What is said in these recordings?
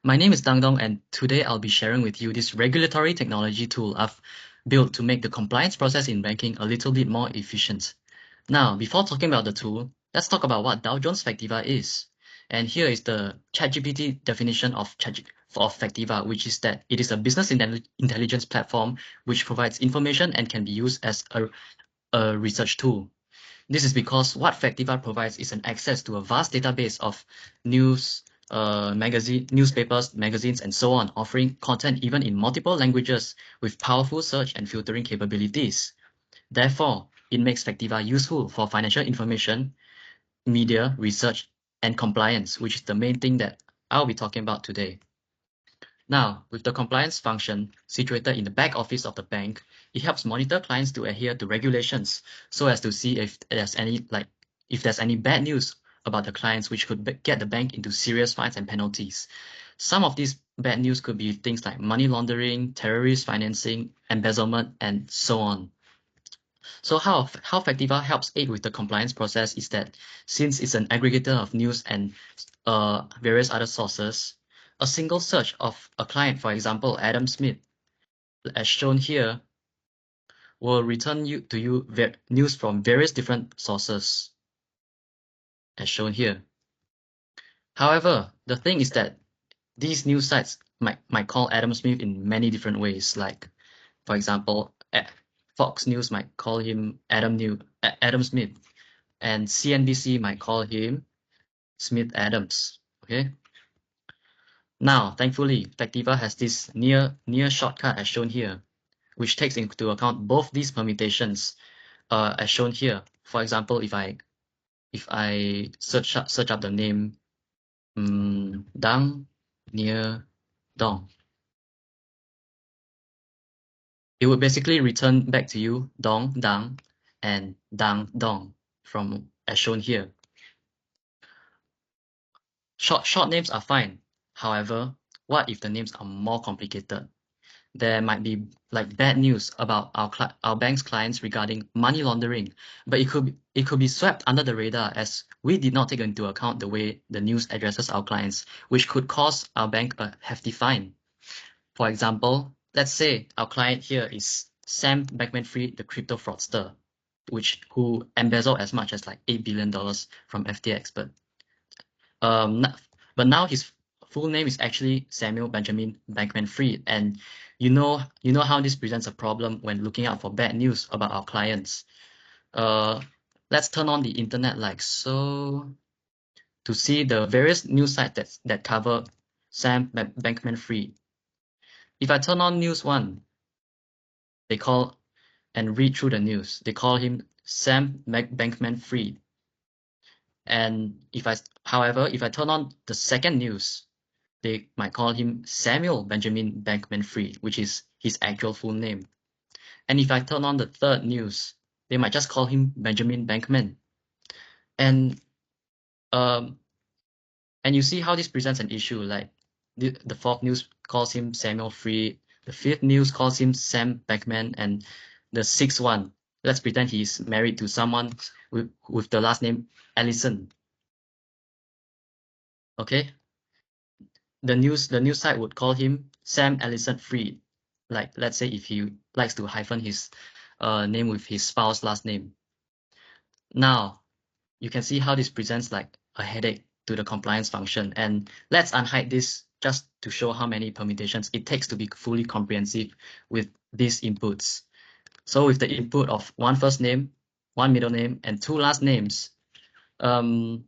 My name is Dang Dong, and today I'll be sharing with you this regulatory technology tool I've built to make the compliance process in banking a little bit more efficient. Now, before talking about the tool, let's talk about what Dow Jones Factiva is. And here is the ChatGPT definition of Factiva, which is that it is a business intelligence platform which provides information and can be used as a research tool. This is because what Factiva provides is an access to a vast database of newspapers, magazines, and so on, offering content even in multiple languages with powerful search and filtering capabilities. Therefore, it makes Factiva useful for financial information, media, research, and compliance, which is the main thing that I'll be talking about today. Now, with the compliance function situated in the back office of the bank, it helps monitor clients to adhere to regulations so as to see if there's any bad news about the clients which could get the bank into serious fines and penalties. Some of these bad news could be things like money laundering, terrorist financing, embezzlement, and so on. So how Factiva helps aid with the compliance process is that since it's an aggregator of news and various other sources, a single search of a client, for example, Adam Smith, as shown here, will return to you news from various different sources, as shown here. However, the thing is that these news sites might call Adam Smith in many different ways. Like, for example, Fox News might call him Adam Smith, and CNBC might call him Smith Adams. Okay. Now, thankfully, Factiva has this near shortcut as shown here, which takes into account both these permutations, as shown here. For example, if I search up the name Dang near Dong, it would basically return back to you Dong Dang and Dang Dong from as shown here. Short names are fine. However, what if the names are more complicated? There might be like bad news about our bank's clients regarding money laundering, but it could be swept under the radar as we did not take into account the way the news addresses our clients, which could cause our bank a hefty fine. For example, let's say our client here is Sam Bankman-Fried, the crypto fraudster, who embezzled as much as like $8 billion from FTX, um, but now his full name is actually Samuel Benjamin Bankman-Fried, and you know how this presents a problem when looking out for bad news about our clients. Uh, let's turn on the internet like so to see the various news sites that cover Sam Bankman-Fried. If I turn on News One, they call and read through the news. They call him Sam Bankman-Fried. And however, if I turn on the second news, they might call him Samuel Benjamin Bankman-Fried, which is his actual full name. And if I turn on the third news, they might just call him Benjamin Bankman. And um, and you see how this presents an issue. Like the fourth news calls him Samuel Fried, the fifth news calls him Sam Bankman, and the sixth one, let's pretend he's married to someone with the last name Allison. Okay, the news site would call him Sam Allison Fried. Like let's say if he likes to hyphen his name with his spouse last name. Now you can see how this presents like a headache to the compliance function, and let's unhide this just to show how many permutations it takes to be fully comprehensive with these inputs. So with the input of one first name, one middle name, and two last names, so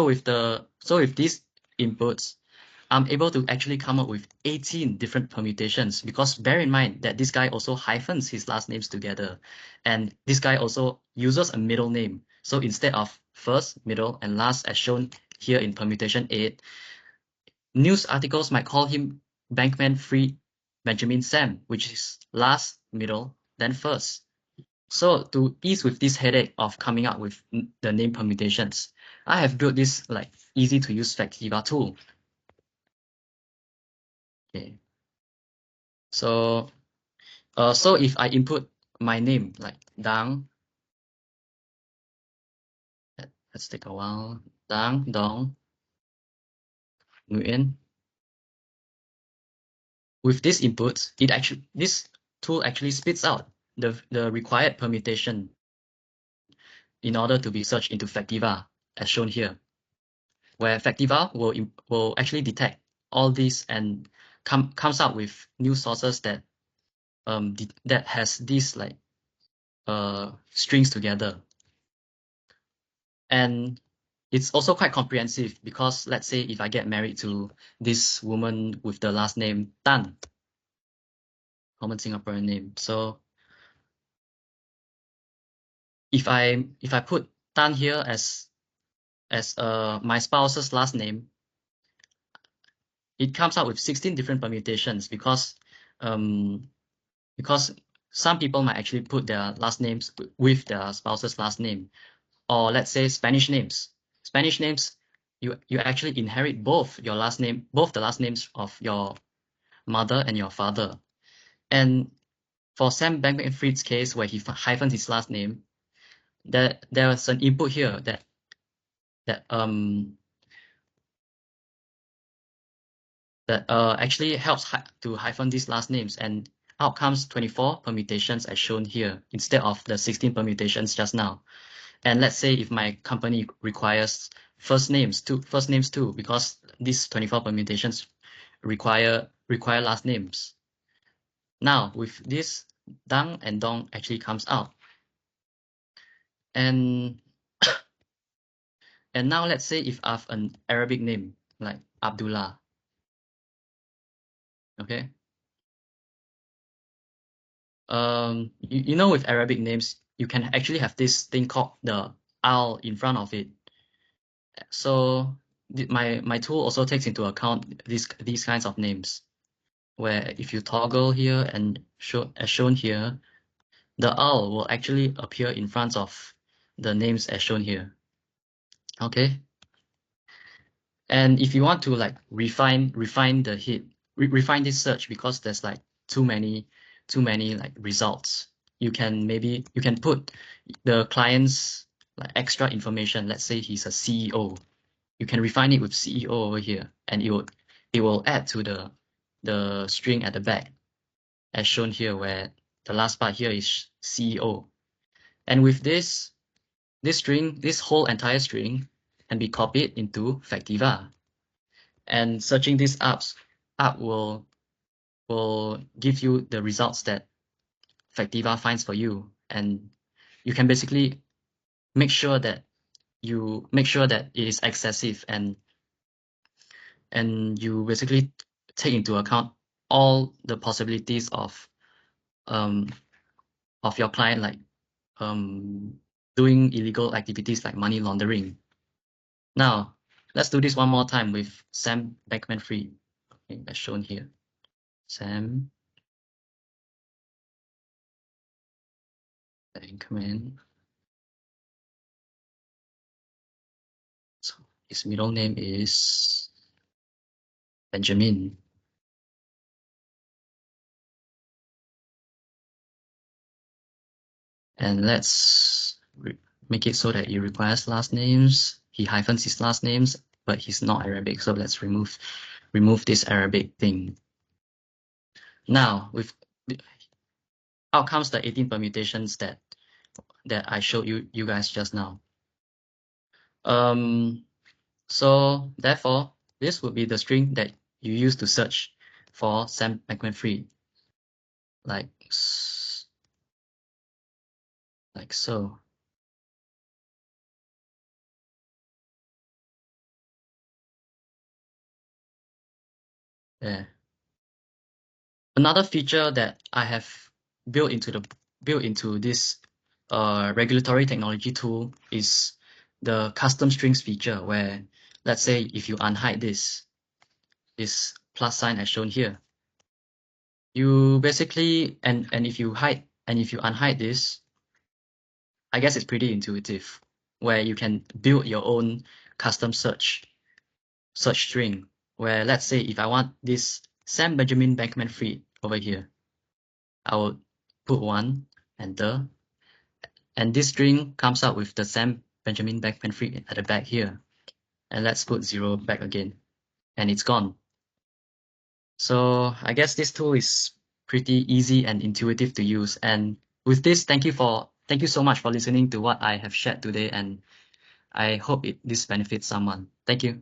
with these inputs, I'm able to actually come up with 18 different permutations, because bear in mind that this guy also hyphens his last names together, and this guy also uses a middle name. So instead of first, middle, and last as shown here in permutation 8, news articles might call him Bankman-Fried Benjamin Sam, which is last, middle, then first. So to ease with this headache of coming up with the name permutations, I have built this like easy to use Factiva tool. Okay. So if I input my name like Dang, let's take a while, Dang Dong, Nguyen. With this input, this tool actually spits out the required permutation in order to be searched into Factiva, as shown here, where Factiva will actually detect all these and comes out with new sources that that has these like strings together. And it's also quite comprehensive because let's say if I get married to this woman with the last name Tan, common Singaporean name. So if I put Tan here as my spouse's last name, it comes out with 16 different permutations um, because some people might actually put their last names with their spouse's last name, or let's say Spanish names. Spanish names, you actually inherit both the last names of your mother and your father. And for Sam Bankman-Fried's case, where he hyphens his last name, there was an input here that actually helps to hyphen these last names, and out comes 24 permutations as shown here instead of the 16 permutations just now. And let's say if my company requires first names too, because these 24 permutations require last names. Now with this, Dang and Dong actually comes out. And and now let's say if I have an Arabic name like Abdullah, okay? You know, with Arabic names, you can actually have this thing called the al in front of it. So my tool also takes into account these kinds of names, where if you toggle here and as shown here, the al will actually appear in front of the names as shown here. Okay. And if you want to like refine the hit, refine this search because there's like too many like results, you can put the client's like extra information. Let's say he's a CEO. You can refine it with CEO over here, and it will add to the string at the back as shown here, where the last part here is CEO. And with this string, this whole entire string can be copied into Factiva. And searching these up will give you the results that Factiva finds for you, and you can basically make sure that it is excessive, and you basically take into account all the possibilities of your client, like doing illegal activities like money laundering. Now let's do this one more time with Sam Bankman-Fried, okay, as shown here. Sam Bankman. So his middle name is Benjamin. And let's make it so that it requires last names. He hyphens his last names, but he's not Arabic. So let's remove this Arabic thing. Now with out comes the 18 permutations that I showed you guys just now. So therefore, this would be the string that you use to search for Sam Bankman-Fried, like so. Yeah. Another feature that I have built into this regulatory technology tool is the custom strings feature, where let's say if you unhide this plus sign as shown here, you basically and if you unhide this, I guess it's pretty intuitive, where you can build your own custom search string, where let's say if I want this Sam Benjamin Bankman-Fried over here, I will put 1, enter, and this string comes out with the Sam Benjamin Bankman-Fried at the back here. And let's put 0 back again. and it's gone. So I guess this tool is pretty easy and intuitive to use. And with this, thank you so much for listening to what I have shared today, and I hope this benefits someone. Thank you.